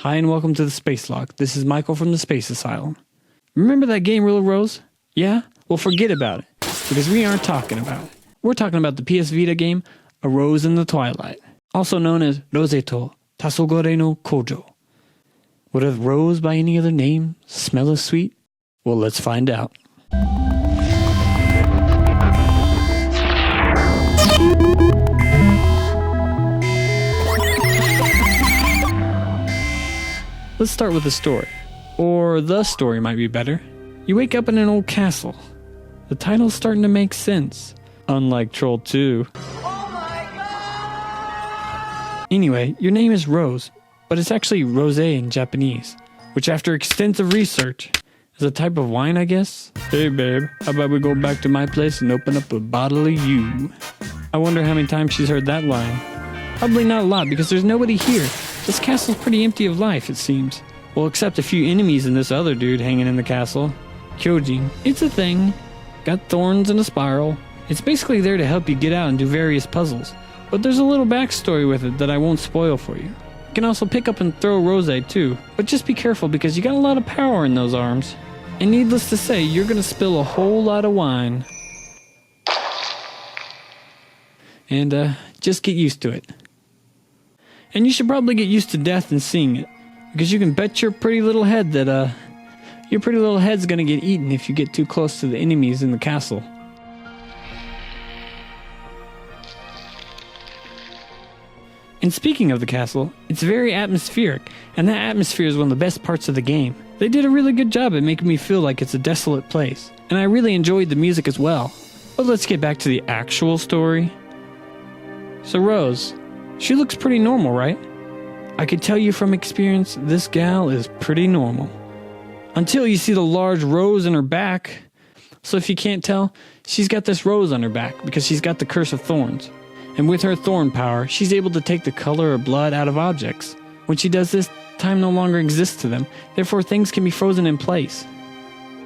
Hi and welcome to the Space Log. This is Michael from the Space Asylum. Remember that game Real Rose? Yeah? Well, forget about it, because we aren't talking about it. We're talking about the PS Vita game, A Rose in the Twilight, also known as Rozeto黄昏の古城. Would a rose by any other name smell as sweet? Well, let's find out. Let's start with the story. Or the story might be better. You wake up in an old castle. The title's starting to make sense. Unlike Troll 2. Oh my god! Anyway, your name is Rose, but it's actually rosé in Japanese, which after extensive research is a type of wine, I guess? Hey babe, how about we go back to my place and open up a bottle of you? I wonder how many times she's heard that line. Probably not a lot because there's nobody here. This castle's pretty empty of life, it seems. Well, except a few enemies and this other dude hanging in the castle. Kyojin. It's a thing. Got thorns and a spiral. It's basically there to help you get out and do various puzzles. But there's a little backstory with it that I won't spoil for you. You can also pick up and throw rose too. But just be careful because you got a lot of power in those arms. And needless to say, you're gonna spill a whole lot of wine. And just get used to it. And you should probably get used to death and seeing it, because you can bet your pretty little head that your pretty little head's gonna get eaten if you get too close to the enemies in the castle. And speaking of the castle, it's very atmospheric, and that atmosphere is one of the best parts of the game. They did a really good job at making me feel like it's a desolate place, and I really enjoyed the music as well. But let's get back to the actual story. So Rose, she looks pretty normal, right? I could tell you from experience, this gal is pretty normal. Until you see the large rose in her back. So if you can't tell, she's got this rose on her back because she's got the curse of thorns. And with her thorn power, she's able to take the color or blood out of objects. When she does this, time no longer exists to them, therefore things can be frozen in place.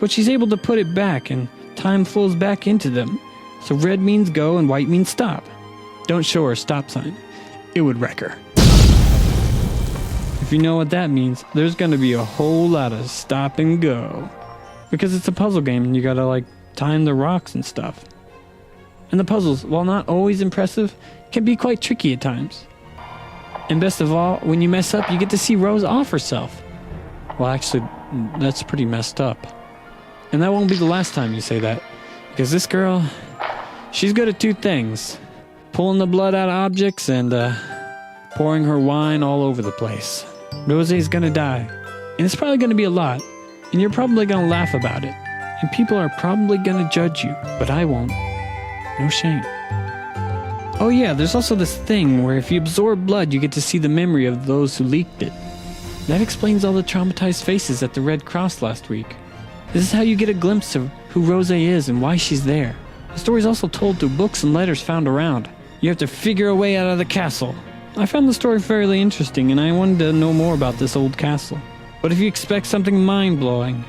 But she's able to put it back and time flows back into them. So red means go and white means stop. Don't show her a stop sign. It would wreck her. If you know what that means, there's gonna be a whole lot of stop and go. Because it's a puzzle game and you gotta time the rocks and stuff. And the puzzles, while not always impressive, can be quite tricky at times. And best of all, when you mess up, you get to see Rose off herself. Well, actually, that's pretty messed up. And that won't be the last time you say that. Because this girl, she's good at two things. Pulling the blood out of objects and pouring her wine all over the place. Rose's gonna die. And it's probably gonna be a lot. And you're probably gonna laugh about it. And people are probably gonna judge you. But I won't. No shame. Oh yeah, there's also this thing where if you absorb blood, you get to see the memory of those who leaked it. That explains all the traumatized faces at the Red Cross last week. This is how you get a glimpse of who Rose is and why she's there. The story's also told through books and letters found around. You have to figure a way out of the castle. I found the story fairly interesting and I wanted to know more about this old castle. But if you expect something mind-blowing,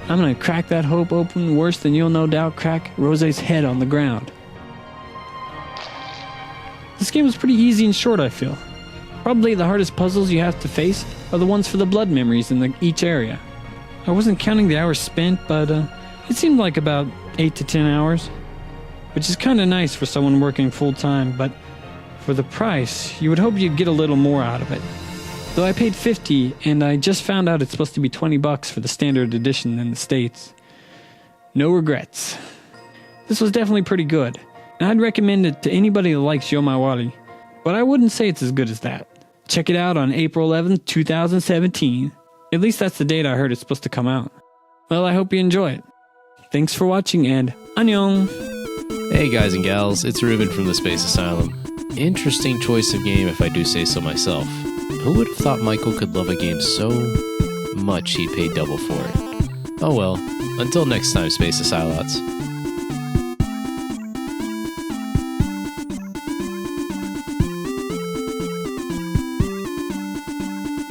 I'm gonna crack that hope open worse than you'll no doubt crack Rose's head on the ground. This game was pretty easy and short, I feel. Probably the hardest puzzles you have to face are the ones for the blood memories in each area. I wasn't counting the hours spent, but it seemed like about 8 to 10 hours. Which is kinda nice for someone working full-time, but for the price, you would hope you'd get a little more out of it. Though I paid $50, and I just found out it's supposed to be $20 for the standard edition in the States. No regrets. This was definitely pretty good, and I'd recommend it to anybody that likes Yomawari, but I wouldn't say it's as good as that. Check it out on April 11th, 2017. At least that's the date I heard it's supposed to come out. Well, I hope you enjoy it. Thanks for watching, and annyeong! Hey guys and gals, it's Ruben from the Space Asylum. Interesting choice of game if I do say so myself. Who would have thought Michael could love a game so much he'd pay double for it? Oh well, until next time, Space Asylots.